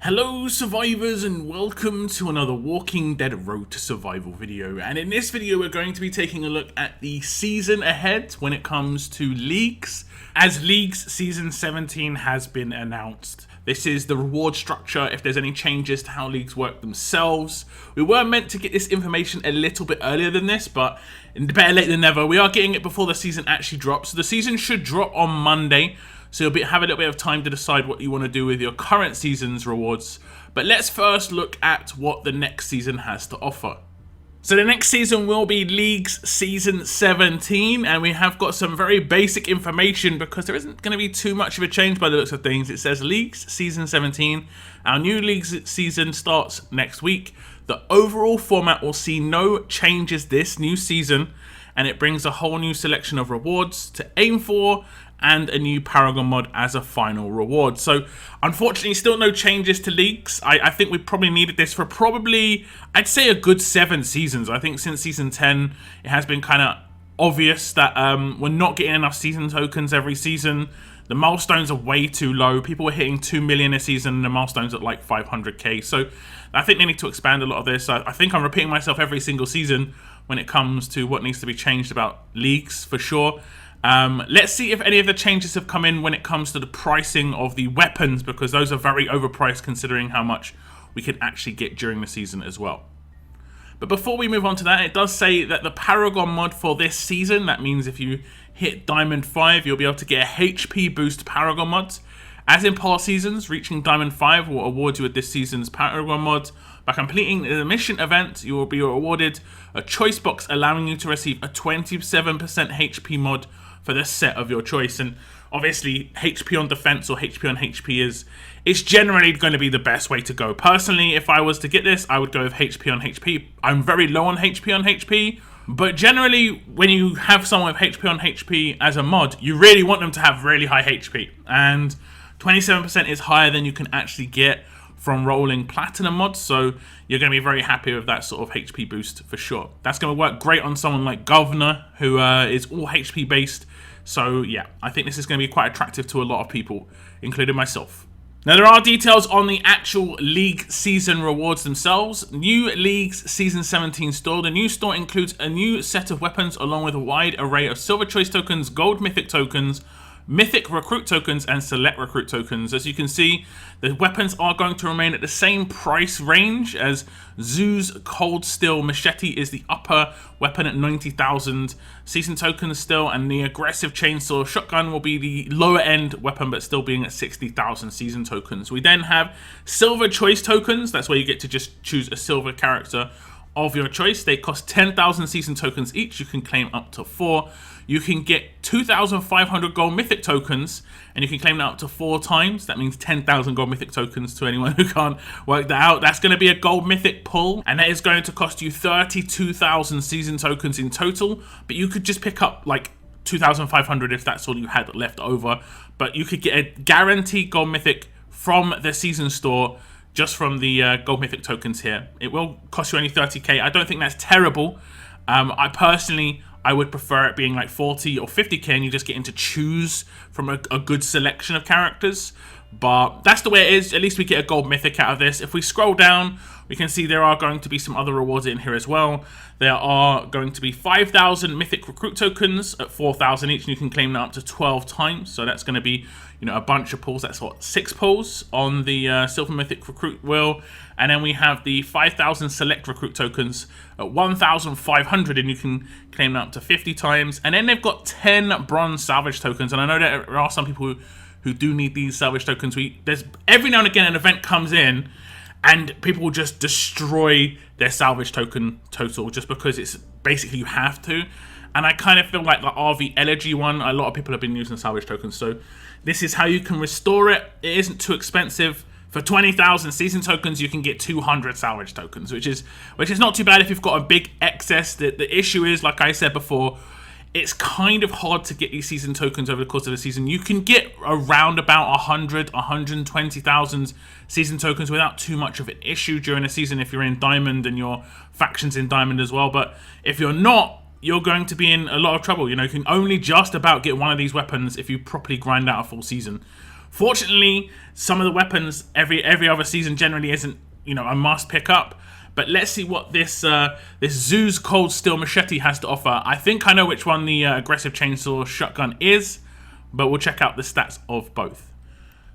Hello survivors and welcome to another Walking Dead Road to Survival video, and in this video we're going to be taking a look at the season ahead when it comes to leagues. As Leagues Season 17 has been announced, this is the reward structure, if there's any changes to how leagues work themselves. We were meant to get this information a little bit earlier than this, but better late than never. We are getting it before the season actually drops, so the season should drop on Monday. So you'll have a little bit of time to decide what you want to do with your current season's rewards. But let's first look at what the next season has to offer. So the next season will be Leagues Season 17, and we have got some very basic information because there isn't going to be too much of a change by the looks of things. It says Leagues Season 17. Our new Leagues season starts next week. The overall format will see no changes this new season, and it brings a whole new selection of rewards to aim for and a new Paragon mod as a final reward. So unfortunately still no changes to leagues. I think we probably needed this for I'd say a good 7 seasons. I think since season 10 it has been kind of obvious that we're not getting enough season tokens every season. The milestones are way too low. People were hitting 2 million a season and the milestones at like 500k. So I think they need to expand a lot of this. I think I'm repeating myself every single season when it comes to what needs to be changed about leagues for sure. Let's see if any of the changes have come in when it comes to the pricing of the weapons, because those are very overpriced considering how much we can actually get during the season as well. But before we move on to that, it does say that the Paragon mod for this season, that means if you hit Diamond 5, you'll be able to get a HP boost Paragon mod. As in past seasons, reaching Diamond 5 will award you with this season's Paragon mod. By completing the mission event, you will be awarded a choice box allowing you to receive a 27% HP mod for the set of your choice. And obviously HP on defense or HP on HP is generally going to be the best way to go. Personally, if I was to get this, I would go with HP on HP. I'm very low on HP, but generally when you have someone with HP on HP as a mod, you really want them to have really high HP, and 27% is higher than you can actually get from rolling platinum mods, so you're going to be very happy with that sort of HP boost for sure. That's going to work great on someone like Governor, who is all HP based. So yeah, I think this is going to be quite attractive to a lot of people, including myself. Now there are details on the actual League season rewards themselves. New Leagues Season 17 store. The new store includes a new set of weapons along with a wide array of Silver Choice tokens, Gold Mythic tokens, Mythic Recruit tokens, and Select Recruit tokens. As you can see, the weapons are going to remain at the same price range as Zoo's Cold Steel Machete is the upper weapon at 90,000 season tokens still, and the Aggressive Chainsaw Shotgun will be the lower end weapon but still being at 60,000 season tokens. We then have Silver Choice tokens. That's where you get to just choose a silver character of your choice. They cost 10,000 season tokens each. You can claim up to 4. You can get 2,500 gold mythic tokens, and you can claim that up to 4 times. That means 10,000 gold mythic tokens to anyone who can't work that out. That's going to be a gold mythic pull, and that is going to cost you 32,000 season tokens in total. But you could just pick up like 2,500 if that's all you had left over. But you could get a guaranteed gold mythic from the season store just from the gold mythic tokens here. It will cost you only 30k. I don't think that's terrible. I would prefer it being like 40 or 50k and you just getting to choose from a good selection of characters. But that's the way it is. At least we get a gold mythic out of this. If we scroll down, we can see there are going to be some other rewards in here as well. There are going to be 5,000 mythic recruit tokens at 4,000 each, and you can claim that up to 12 times. So that's going to be, a bunch of pulls. That's what, 6 pulls on the silver mythic recruit wheel. And then we have the 5,000 select recruit tokens at 1,500, and you can claim that up to 50 times. And then they've got 10 bronze salvage tokens, and I know that there are some people who do need these salvage tokens. There's every now and again an event comes in and people will just destroy their salvage token total just because it's basically you have to. And I kind of feel like the RV Elegy one, a lot of people have been using salvage tokens, so this is how you can restore it. It isn't too expensive. For 20,000 season tokens, you can get 200 salvage tokens, which is not too bad if you've got a big excess. The issue is, like I said before, it's kind of hard to get these season tokens over the course of the season. You can get around about 120,000 season tokens without too much of an issue during the season if you're in Diamond and your faction's in Diamond as well. But if you're not, you're going to be in a lot of trouble. You can only just about get one of these weapons if you properly grind out a full season, Fortunately, some of the weapons every other season generally isn't, a must pick up. But let's see what this Zeus Cold Steel Machete has to offer. I think I know which one the aggressive chainsaw shotgun is, but we'll check out the stats of both.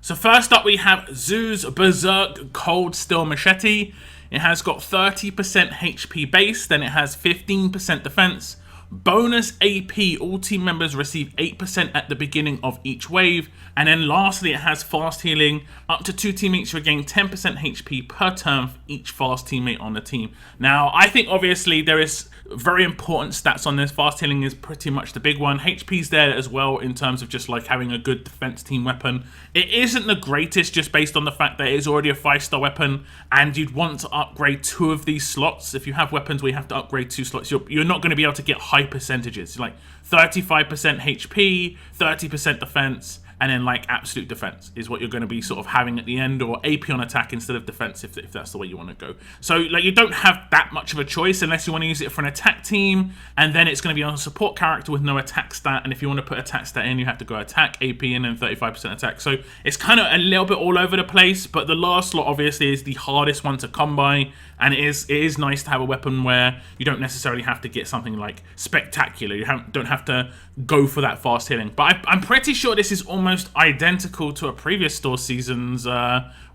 So first up we have Zeus Berserk Cold Steel Machete. It has got 30% HP base, then it has 15% defense. Bonus AP, all team members receive 8% at the beginning of each wave. And then lastly, it has fast healing. Up to 2 teammates regain 10% HP per turn for each fast teammate on the team. Now, I think obviously there is very important stats on this. Fast healing is pretty much the big one. HP's there as well in terms of just like having a good defense team weapon. It isn't the greatest just based on the fact that it is already a 5-star weapon and you'd want to upgrade 2 of these slots. If you have weapons where you have to upgrade 2 slots, you're not going to be able to get high percentages. Like 35% HP, 30% defense, and then like absolute defense is what you're going to be sort of having at the end, or AP on attack instead of defense if that's the way you want to go. So like you don't have that much of a choice unless you want to use it for an attack team, and then it's going to be on a support character with no attack stat, and if you want to put attack stat in, you have to go attack, AP, and then 35% attack. So it's kind of a little bit all over the place, but the last slot obviously is the hardest one to come by, and it is nice to have a weapon where you don't necessarily have to get something like spectacular. You don't have to go for that fast healing. But I'm pretty sure this is almost identical to a previous store season's,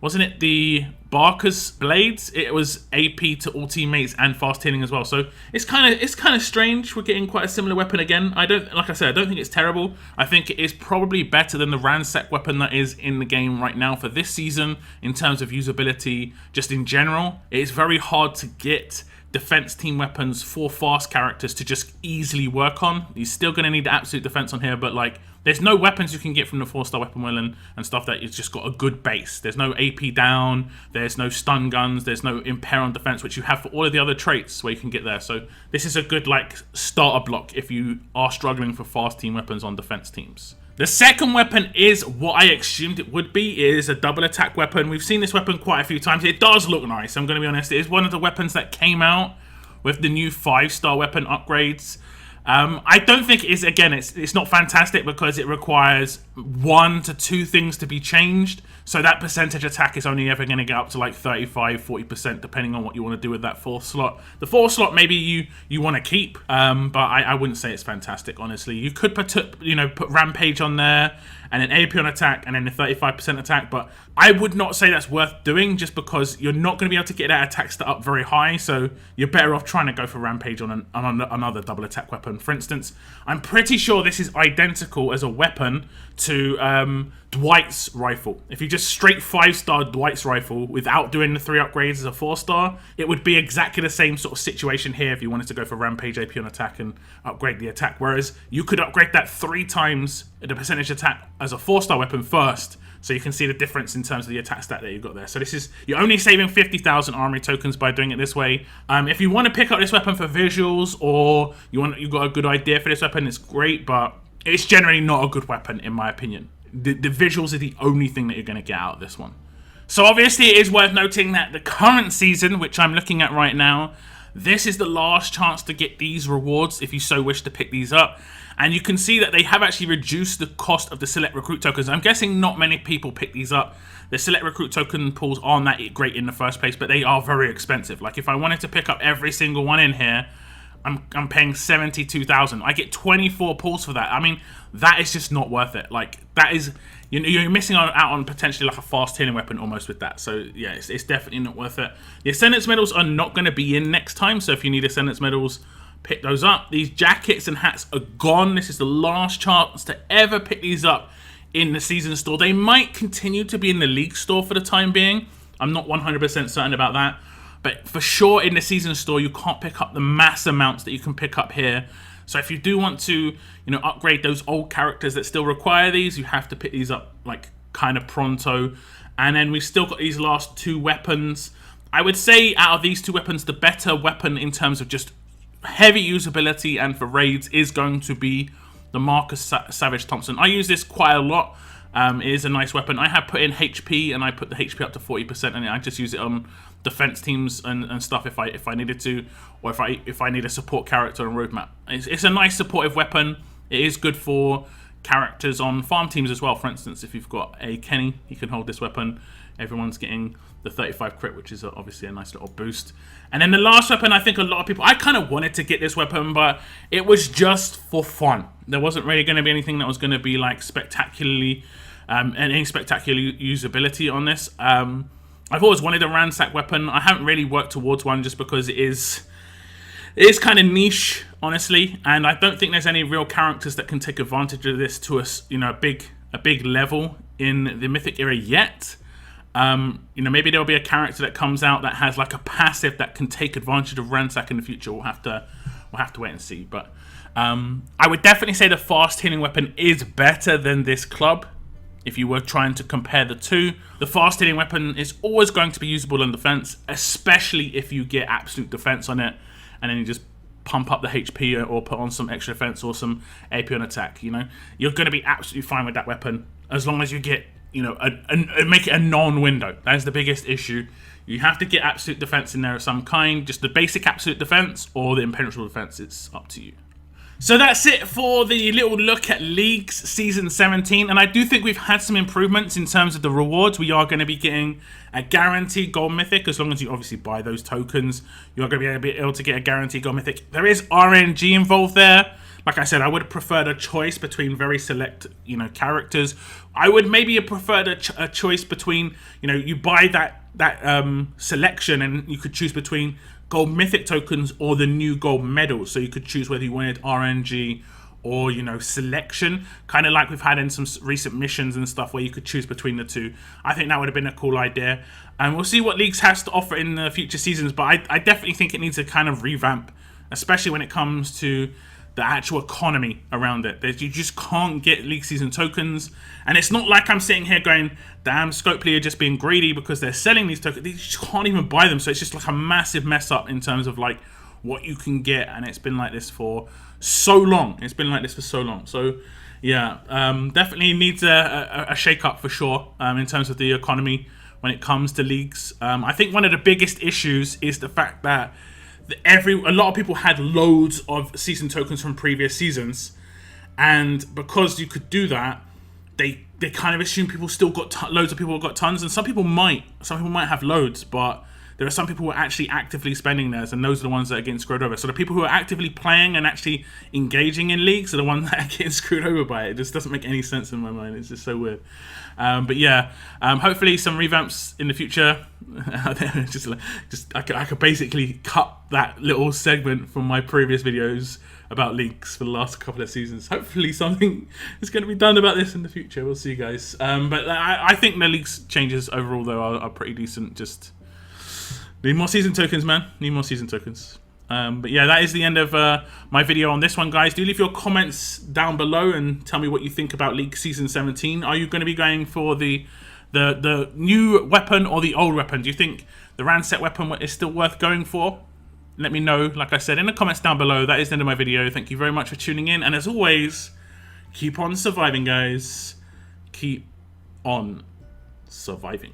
wasn't it the Barker's Blades? It was AP to all teammates and fast healing as well. So it's kind of strange. We're getting quite a similar weapon again. Like I said, I don't think it's terrible. I think it is probably better than the ransack weapon that is in the game right now for this season in terms of usability. Just in general, it is very hard to get defense team weapons for fast characters to just easily work on. You're still going to need the absolute defense on here, but like there's no weapons you can get from the 4-star weapon wheel and stuff that it's just got a good base. There's no AP down, there's no stun guns, there's no impair on defense, which you have for all of the other traits where you can get there. So this is a good like starter block if you are struggling for fast team weapons on defense teams. The second weapon is what I assumed it would be. It is a double attack weapon. We've seen this weapon quite a few times. It does look nice, I'm going to be honest. It is one of the weapons that came out with the new 5-star weapon upgrades. I don't think it is, again, it's not fantastic because it requires 1 to 2 things to be changed. So that percentage attack is only ever going to get up to like 35, 40% depending on what you want to do with that 4th slot. The 4th slot maybe you want to keep, but I wouldn't say it's fantastic, honestly. You could put Rampage on there and then AP on attack and then the 35% attack, but I would not say that's worth doing just because you're not going to be able to get that attack stat up very high, so you're better off trying to go for Rampage on another double attack weapon. For instance, I'm pretty sure this is identical as a weapon to Dwight's rifle. If you just straight 5-star Dwight's rifle without doing the 3 upgrades as a 4-star, it would be exactly the same sort of situation here if you wanted to go for Rampage, AP on attack and upgrade the attack, whereas you could upgrade that 3 times the percentage attack as a 4-star weapon first, so you can see the difference in terms of the attack stat that you've got there. So this is, you're only saving 50,000 armory tokens by doing it this way. If you want to pick up this weapon for visuals, or you've got a good idea for this weapon, it's great, but it's generally not a good weapon in my opinion. The visuals are the only thing that you're going to get out of this one. So obviously it is worth noting that the current season, which I'm looking at right now, this is the last chance to get these rewards if you so wish to pick these up. And you can see that they have actually reduced the cost of the select recruit tokens. I'm guessing not many people pick these up. The select recruit token pools aren't that great in the first place, but they are very expensive. Like if I wanted to pick up every single one in here, I'm paying 72,000. I get 24 pulls for that. I mean, that is just not worth it. Like that is, you're missing out on potentially like a fast healing weapon almost with that. So yeah, it's definitely not worth it. The Ascendance medals are not going to be in next time. So if you need Ascendance medals, pick those up. These jackets and hats are gone. This is the last chance to ever pick these up in the season store. They might continue to be in the league store for the time being. I'm not 100% certain about that. But for sure in the season store, you can't pick up the mass amounts that you can pick up here. So if you do want to, upgrade those old characters that still require these, you have to pick these up like kind of pronto. And then we've still got these last 2 weapons. I would say out of these 2 weapons, the better weapon in terms of just heavy usability and for raids is going to be the Marcus Savage Thompson. I use this quite a lot. It is a nice weapon. I have put in HP and I put the HP up to 40%, and I just use it on defense teams and stuff if I needed to, or if I need a support character on roadmap. It's a nice supportive weapon. It is good for characters on farm teams as well. For instance, if you've got a Kenny, he can hold this weapon. Everyone's getting the 35 crit, which is obviously a nice little boost. And then the last weapon, I think a lot of people, I kind of wanted to get this weapon, but it was just for fun. There wasn't really going to be anything that was going to be like spectacularly, any spectacular usability on this. I've always wanted a ransack weapon. I haven't really worked towards one just because it is kind of niche, honestly, and I don't think there's any real characters that can take advantage of this to a big level in the Mythic era yet. Maybe there'll be a character that comes out that has like a passive that can take advantage of ransack in the future. We'll have to wait and see. But I would definitely say the fast healing weapon is better than this club. If you were trying to compare the two, the fast healing weapon is always going to be usable in defense, especially if you get absolute defense on it, and then you just pump up the HP or put on some extra defense or some AP on attack. You're going to be absolutely fine with that weapon as long as you get, make it a non-window. That is the biggest issue. You have to get absolute defense in there of some kind, just the basic absolute defense or the impenetrable defense. It's up to you. So that's it for the little look at Leagues Season 17, and I do think we've had some improvements in terms of the rewards. We are going to be getting a guaranteed gold mythic, as long as you obviously buy those tokens. You're going to be able to get a guaranteed gold mythic. There is RNG involved there. Like I said, I would have preferred a choice between very select, characters. I would maybe have preferred a choice between, you buy that selection and you could choose between gold mythic tokens or the new gold medals. So you could choose whether you wanted RNG or, selection. Kind of like we've had in some recent missions and stuff where you could choose between the two. I think that would have been a cool idea. And we'll see what Leagues has to offer in the future seasons. But I definitely think it needs a kind of revamp, especially when it comes to the actual economy around it. You just can't get League Season tokens. And it's not like I'm sitting here going, damn, Scopely are just being greedy because they're selling these tokens. They just can't even buy them. So it's just like a massive mess up in terms of like what you can get. And it's been like this for so long. So yeah, definitely needs a shake up for sure in terms of the economy when it comes to leagues. I think one of the biggest issues is the fact that a lot of people had loads of season tokens from previous seasons, and because you could do that, they kind of assume people still got loads of people have got tons, and some people might have loads, but there are some people who are actually actively spending theirs, and those are the ones that are getting screwed over. So the people who are actively playing and actually engaging in leagues are the ones that are getting screwed over by it. It just doesn't make any sense in my mind. It's just so weird. But yeah, hopefully some revamps in the future. I could basically cut that little segment from my previous videos about leagues for the last couple of seasons. Hopefully something is going to be done about this in the future. We'll see, guys. But I think the leagues changes overall though are pretty decent. Just need more season tokens, man. Need more season tokens. But yeah, that is the end of my video on this one, guys. Do leave your comments down below and tell me what you think about League Season 17. Are you going to be going for the new weapon or the old weapon? Do you think the ransack weapon is still worth going for? Let me know, like I said, in the comments down below. That is the end of my video. Thank you very much for tuning in. And as always, keep on surviving, guys. Keep on surviving.